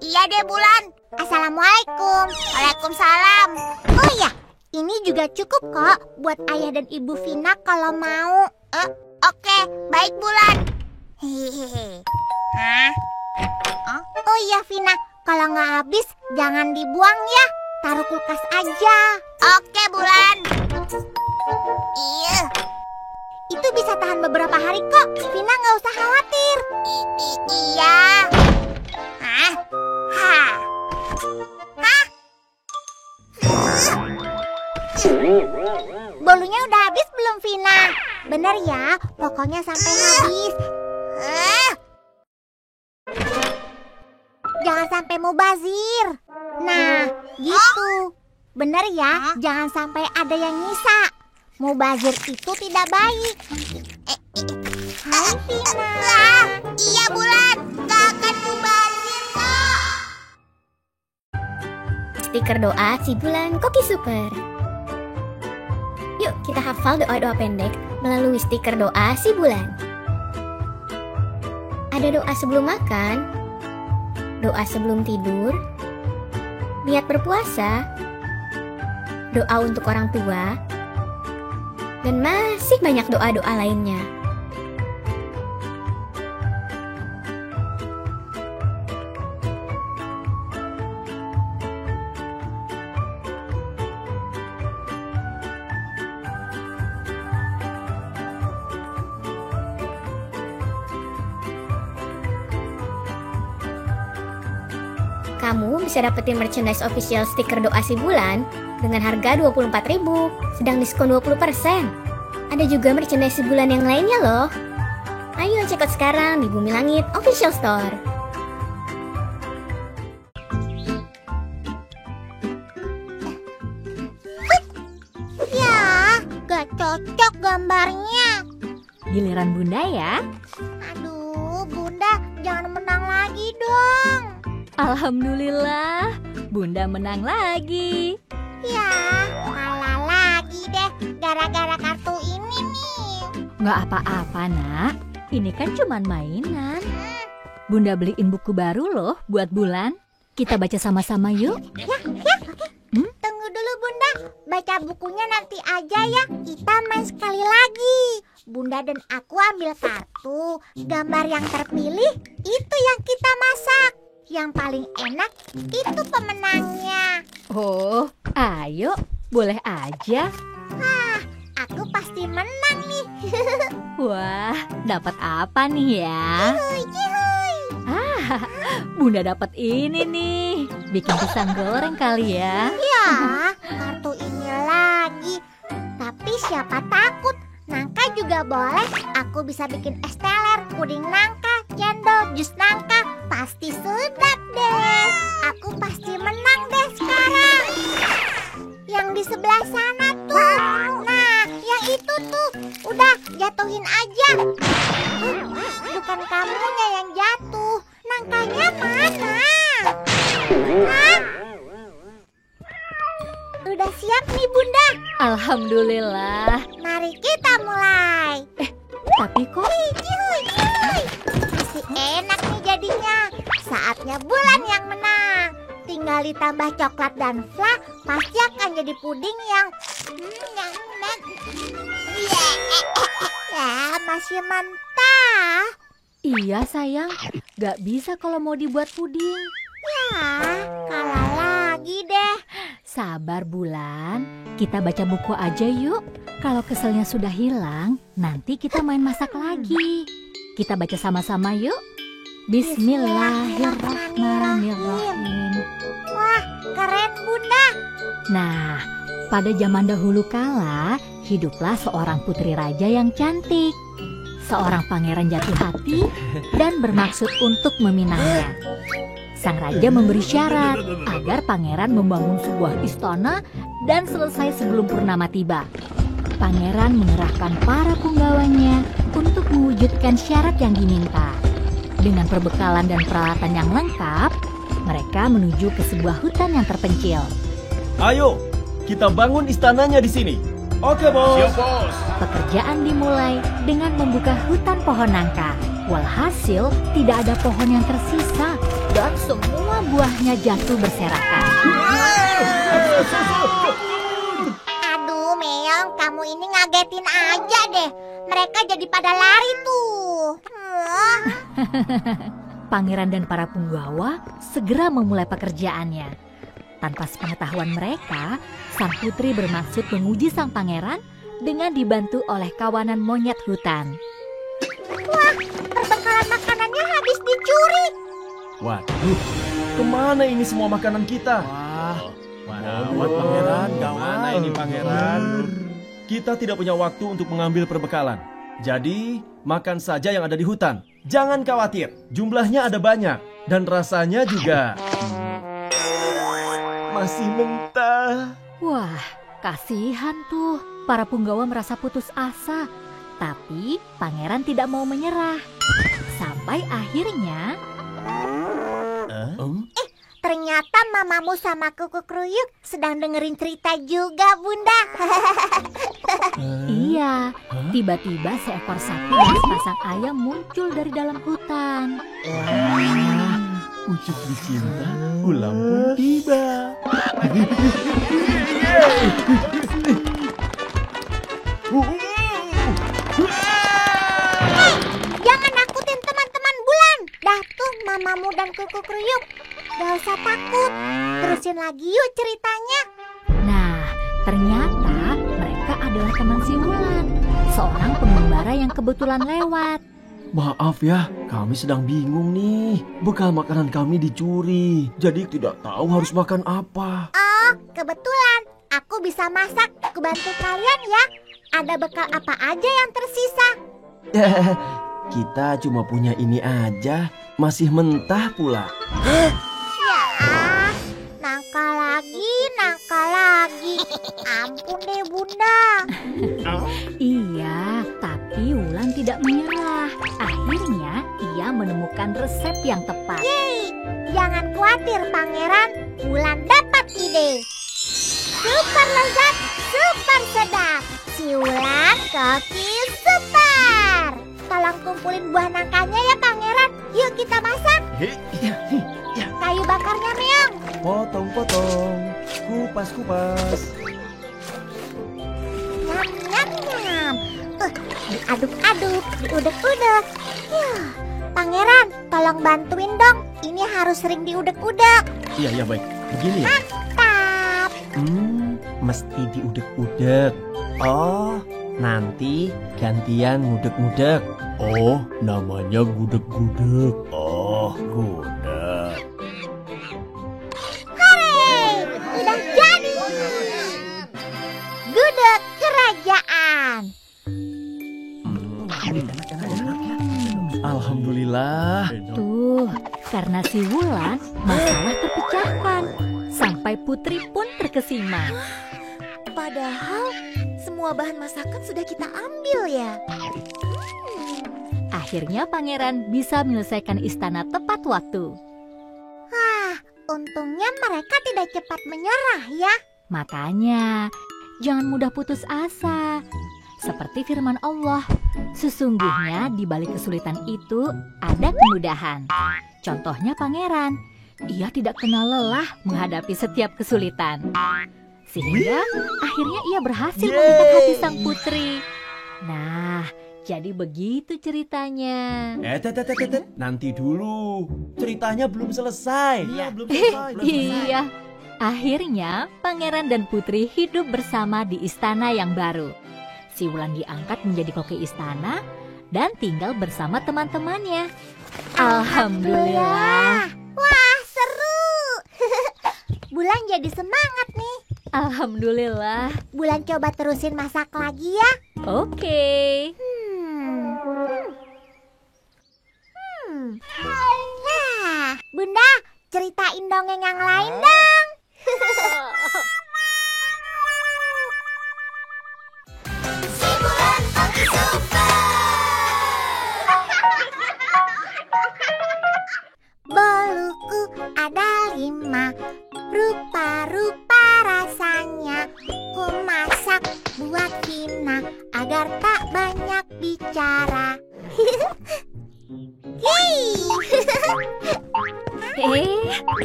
Iya deh Bulan. Assalamualaikum. Waalaikumsalam. Oh iya, ini juga cukup kok buat ayah dan ibu Vina kalau mau. Oke, baik Bulan. Hehehe. Oh iya Vina, kalau nggak habis jangan dibuang ya. Taruh kulkas aja. Oke Bulan. Iya. Itu bisa tahan beberapa hari kok. Vina nggak usah khawatir. Iya. Bolunya udah habis Bener ya, pokoknya sampai habis. Jangan sampai mubazir. Nah, gitu. Bener ya, jangan sampai ada yang nyisa. Mubazir itu tidak baik. Hai Vina. Iya Bulan, gak akan mubazir kok. Stiker doa si Bulan Koki Super. Yuk kita hafal doa-doa pendek melalui stiker doa si Bulan. Ada doa sebelum makan, doa sebelum tidur, niat berpuasa, doa untuk orang tua, dan masih banyak doa-doa lainnya. Kamu bisa dapetin merchandise official stiker doa si Bulan dengan harga 24.000, sedang diskon 20%. Ada juga merchandise si Bulan yang lainnya loh. Ayo check out sekarang di Bumi Langit Official Store. Ya, gak cocok gambarnya. Giliran Bunda ya. Aduh, Bunda jangan menang lagi dong. Alhamdulillah, Bunda menang lagi. Ya, kalah lagi deh gara-gara kartu ini nih. Nggak apa-apa nak, ini kan cuman mainan. Bunda beliin buku baru loh buat Bulan. Kita baca sama-sama yuk. Tunggu dulu Bunda, baca bukunya nanti aja ya. Kita main sekali lagi. Bunda dan aku ambil kartu, gambar yang terpilih itu yang kita masak. Yang paling enak itu pemenangnya. Oh, ayo, boleh aja. Aku pasti menang nih. Wah, dapat apa nih ya? Yuhui. Bunda dapat ini nih. Bikin pisang goreng kali ya. Ya, kartu ini lagi. Tapi siapa takut? Nangka juga boleh. Aku bisa bikin es teler, puding nangka, cendol, jus nangka. Pasti sedap deh. Aku pasti menang deh sekarang. Yang di sebelah sana tuh. Nah, yang itu tuh. Udah, jatuhin aja. Bukan kamunya yang jatuh. Nangkanya mana? Hah? Udah siap nih Bunda. Alhamdulillah. Mari kita mulai. Tapi kok Masih enak nih jadinya. Saatnya Bulan yang menang. Tinggal ditambah coklat dan fla, pasti akan jadi puding yang ya masih mentah. iya sayang, gak bisa kalau mau dibuat puding. Ya, kalah lagi deh. Sabar Bulan, kita baca buku aja yuk. Kalau keselnya sudah hilang, nanti kita main masak lagi. Kita baca sama-sama yuk. Bismillahirrahmanirrahim. Wah, keren Bunda. Nah, pada zaman dahulu kala, hiduplah seorang putri raja yang cantik. Seorang pangeran jatuh hati dan bermaksud untuk meminangnya. Sang raja memberi syarat agar pangeran membangun sebuah istana dan selesai sebelum purnama tiba. Pangeran mengerahkan para punggawanya untuk mewujudkan syarat yang diminta. Dengan perbekalan dan peralatan yang lengkap, mereka menuju ke sebuah hutan yang terpencil. Ayo, kita bangun istananya di sini. Oke, Bos. Siap, Bos. Pekerjaan dimulai dengan membuka hutan pohon nangka. Walhasil, tidak ada pohon yang tersisa dan semua buahnya jatuh berserakan. Aduh, Meong, kamu ini ngagetin aja deh. Mereka jadi pada lari tuh. Pangeran dan para punggawa segera memulai pekerjaannya. Tanpa sepengetahuan mereka, sang putri bermaksud menguji sang pangeran dengan dibantu oleh kawanan monyet hutan. Wah, perbekalan makanannya habis dicuri. Waduh, kemana ini semua makanan kita? Gawat pangeran, Gimana ini pangeran? kita tidak punya waktu untuk mengambil perbekalan. Jadi, makan saja yang ada di hutan. Jangan khawatir, jumlahnya ada banyak. Dan rasanya juga masih mentah. Wah, kasihan tuh. Para punggawa merasa putus asa. Tapi pangeran tidak mau menyerah. Sampai akhirnya... Ternyata mamamu sama kuku kruyuk sedang dengerin cerita juga, Bunda. Iya, tiba-tiba seekor sapi dan sepasang ayam muncul dari dalam hutan. Ucuk dicinta, ulang pun tiba. Jangan nakutin teman-teman Bulan. Dah tuh mamamu dan kuku kruyuk. Gak usah takut. Terusin lagi yuk ceritanya. Nah, ternyata mereka adalah teman si Wulan, seorang pengembara yang kebetulan lewat. Maaf ya, kami sedang bingung nih. Bekal makanan kami dicuri, jadi tidak tahu harus makan apa. Oh, kebetulan. Aku bisa masak. Aku bantu kalian ya. Ada bekal apa aja yang tersisa? Kita cuma punya ini aja, masih mentah pula. Nangka lagi. Ampun deh Bunda. Iya, tapi Wulan tidak menyerah. Akhirnya ia menemukan resep yang tepat. Yeay, jangan khawatir Pangeran. Wulan dapat ide. Super lezat, super sedap. Si Wulan koki super. Tolong kumpulin buah nangkanya ya Pangeran. Yuk kita masak. Kayu bakarnya Meong. Potong-potong, kupas-kupas. Nyam. Diaduk-aduk, diudek-udek. Pangeran, tolong bantuin dong. Ini harus sering diudek-udek. Iya, baik. Begini ya? Mantap. Mesti diudek-udek. Oh, nanti gantian ngudek-ngudek. Oh, namanya gudeg-gudeg. Oh, gudeg. Hore, udah jadi. Gudeg kerajaan. Alhamdulillah. Tuh, karena si Wulan, masalah terpecahkan. Sampai Putri pun terkesima. Padahal semua bahan masakan sudah kita ambil ya. Akhirnya pangeran bisa menyelesaikan istana tepat waktu. Untungnya mereka tidak cepat menyerah ya. Makanya, jangan mudah putus asa. Seperti firman Allah, sesungguhnya di balik kesulitan itu ada kemudahan. Contohnya pangeran, ia tidak kenal lelah menghadapi setiap kesulitan. Sehingga akhirnya ia berhasil memikat hati sang putri. Nah, jadi begitu ceritanya. Nanti dulu. Ceritanya belum selesai. Belum selesai. Iya, akhirnya pangeran dan putri hidup bersama di istana yang baru. Si Wulan diangkat menjadi koki istana dan tinggal bersama teman-temannya. Alhamdulillah. Wah, seru. Bulan jadi semangat nih. Alhamdulillah. Bulan coba terusin masak lagi ya. Oke. Nah, Bunda, ceritain dongeng yang lain dong. Si Bulan Koki Super. Boluku ada 5, rupa-rupa rasanya. Ku masak buat Vina agar tak banyak bicara.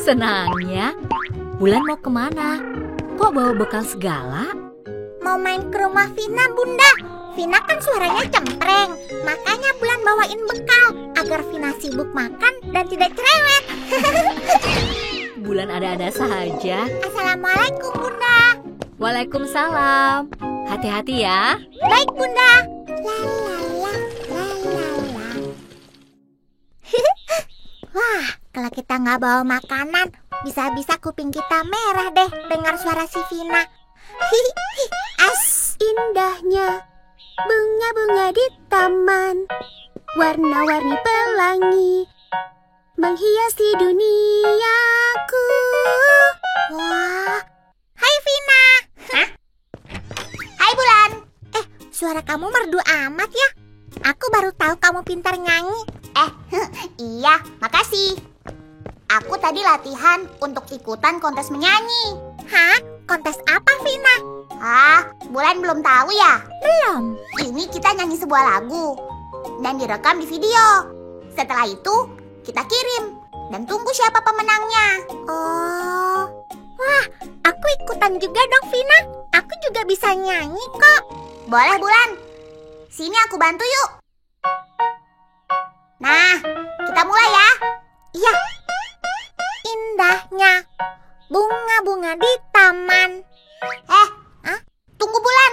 Senangnya. Bulan mau kemana? Kok bawa bekal segala? Mau main ke rumah Vina, Bunda. Vina kan suaranya cempreng. Makanya Bulan bawain bekal agar Vina sibuk makan dan tidak cerewet. Bulan ada-ada saja. Assalamualaikum, Bunda. Waalaikumsalam. Hati-hati ya. Baik, Bunda. Wah, kalau kita nggak bawa makanan, bisa-bisa kuping kita merah deh dengar suara si Vina. As. Indahnya bunga-bunga di taman, warna-warni pelangi menghiasi duniaku. Wah, hai Vina. Hah? Hai Bulan. Suara kamu merdu amat ya. Aku baru tahu kamu pintar nyanyi. Iya, makasih. Aku tadi latihan untuk ikutan kontes menyanyi. Hah? Kontes apa, Vina? Bulan belum tahu ya? Belum. Ini kita nyanyi sebuah lagu dan direkam di video. Setelah itu, kita kirim dan tunggu siapa pemenangnya. Oh. Wah, aku ikutan juga dong, Vina. Aku juga bisa nyanyi kok. Boleh, Bulan. Sini aku bantu yuk. Nah, kita mulai ya. Iya. Indahnya bunga-bunga di taman. Tunggu Bulan.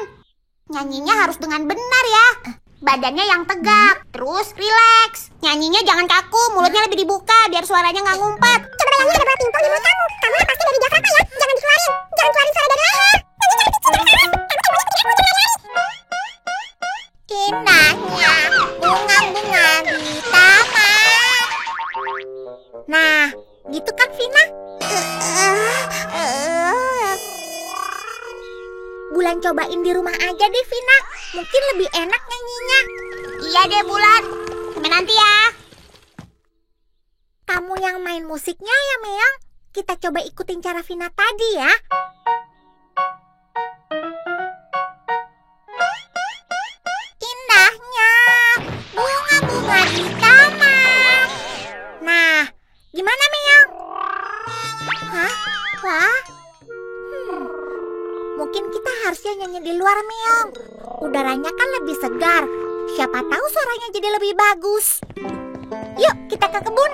Nyanyinya harus dengan benar ya. Badannya yang tegak, terus rileks. Nyanyinya jangan kaku, mulutnya lebih dibuka biar suaranya nggak ngumpet. Coba bayangin ada bola pingpong di mulut kamu. Kamu pasti dari Jakarta ya. Jangan dikeluarin. Jangan keluarin suara dari leher. Indahnya bunga-bunga di taman. Nah, gitu kan Vina? Bulan cobain di rumah aja deh Vina. Mungkin lebih enak nyanyinya. Iya deh Bulan. Sampai nanti ya. Kamu yang main musiknya ya Meong. Kita coba ikutin cara Vina tadi ya. Indahnya bunga-bunga di taman. Nah, gimana Meong? Hah? Wah. Mungkin kita harusnya nyanyi di luar Meong. Udaranya kan lebih segar. Siapa tahu suaranya jadi lebih bagus. Yuk kita ke kebun.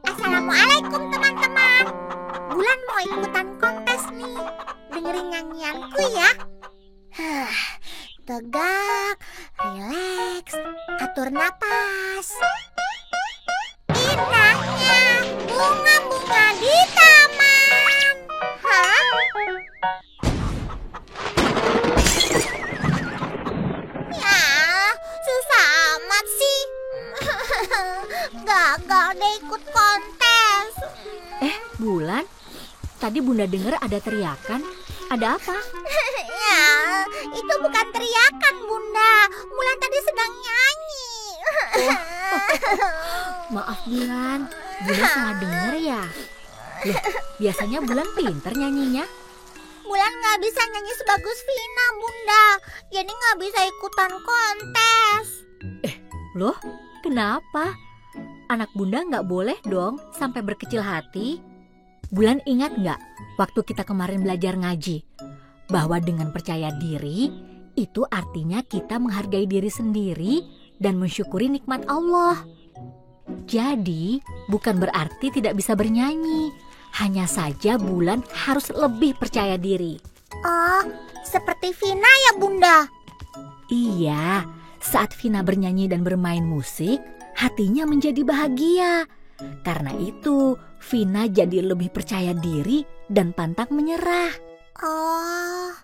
Assalamualaikum teman-teman. Bulan mau ikutan kontes nih. Dengerin nyanyianku ya. Tegak, rileks, atur napas. Indahnya bunga-bunga di taman. Hah? Susah amat sih. Gagal deh ikut kontes. Bulan, tadi Bunda dengar ada teriakan. Ada apa? Ya, itu bukan teriakan Bunda. Bulan tadi sedang nyanyi. Maaf Bulan, Bunda salah dengar ya. Loh, biasanya Bulan pinter nyanyinya. Bulan nggak bisa nyanyi sebagus Vina Bunda. Jadi nggak bisa ikutan kontes. Loh, kenapa? Anak Bunda nggak boleh dong sampai berkecil hati. Bulan ingat nggak waktu kita kemarin belajar ngaji? Bahwa dengan percaya diri, itu artinya kita menghargai diri sendiri dan mensyukuri nikmat Allah. Jadi, bukan berarti tidak bisa bernyanyi. Hanya saja Bulan harus lebih percaya diri. Oh, seperti Vina ya Bunda? Iya, saat Vina bernyanyi dan bermain musik, hatinya menjadi bahagia. Karena itu, Vina jadi lebih percaya diri dan pantang menyerah. Oh.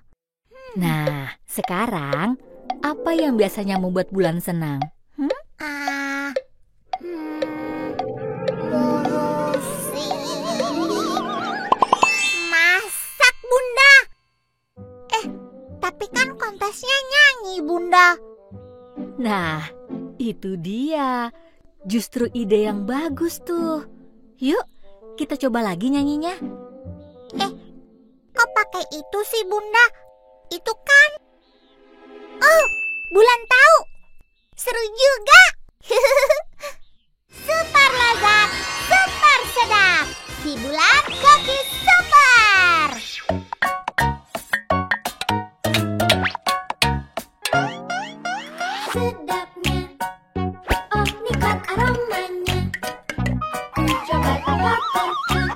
Nah, sekarang apa yang biasanya membuat Bulan senang? Masak Bunda. Tapi kan kontesnya nyanyi Bunda. Nah, itu dia. Justru ide yang bagus tuh. Yuk, kita coba lagi nyanyinya. Kok pakai itu sih Bunda? Itu kan. Oh, Bulan tahu. Seru juga. Super lezat, super sedap. Si Bulan koki super. Sedapnya, oh nikmat aromanya. Ku coba tebak-tebak,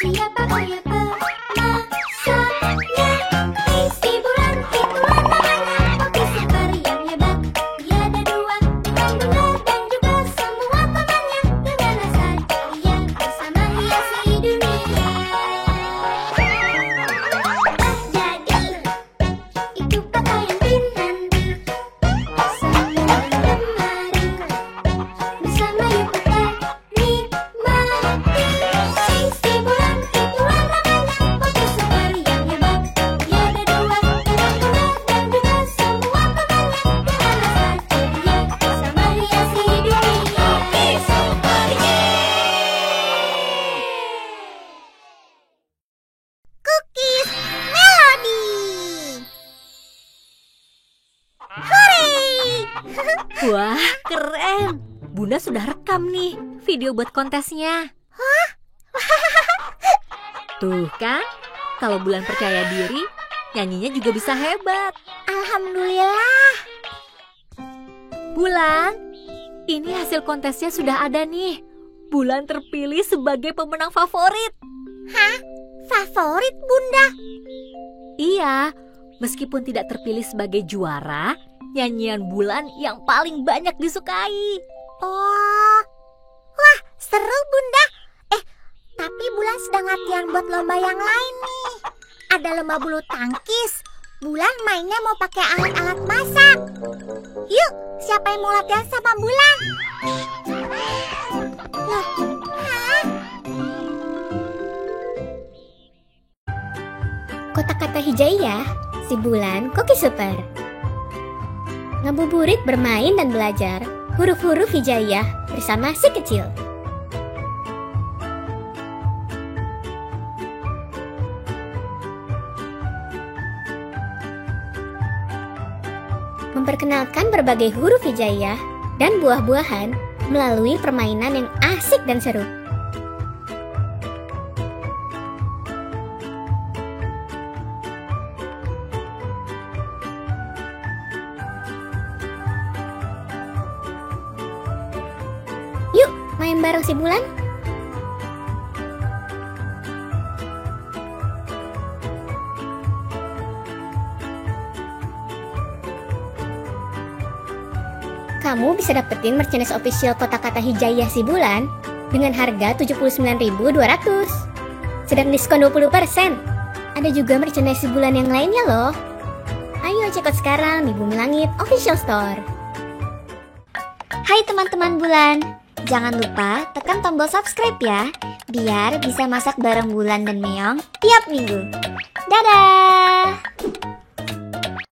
siapa kau yang pemasaknya? Si Bulan namanya, koki super yang hebat. Dia ada dua, Bulan Bunda dan juga semua temannya. Dengan rasa dia bersama hiasi dunia. Jadi, itu Wah, keren. Bunda sudah rekam nih video buat kontesnya. Tuh kan, kalau Bulan percaya diri, nyanyinya juga bisa hebat. Alhamdulillah. Bulan, ini hasil kontesnya sudah ada nih. Bulan terpilih sebagai pemenang favorit. Favorit Bunda? Iya, meskipun tidak terpilih sebagai juara, nyanyian Bulan yang paling banyak disukai. Oh, wah seru Bunda. Tapi Bulan sedang latihan buat lomba yang lain nih. Ada lomba bulu tangkis. Bulan mainnya mau pakai alat-alat masak. Yuk, siapa yang mau latihan sama Bulan? Loh, Kotak-kata hijaiyah, si Bulan Koki Super. Ngabuburit bermain dan belajar huruf-huruf hijaiyah bersama si kecil. Memperkenalkan berbagai huruf hijaiyah dan buah-buahan melalui permainan yang asik dan seru. Yuk, main bareng si Bulan. Kamu bisa dapetin merchandise official kotak-kata hijaiyah si Bulan dengan harga 79.200. Sedang diskon 20%. Ada juga merchandise si Bulan yang lainnya loh. Ayo check out sekarang di Bumi Langit Official Store. hai teman-teman Bulan. Jangan lupa tekan tombol subscribe ya, biar bisa masak bareng Bulan dan Meong tiap minggu. Dadah!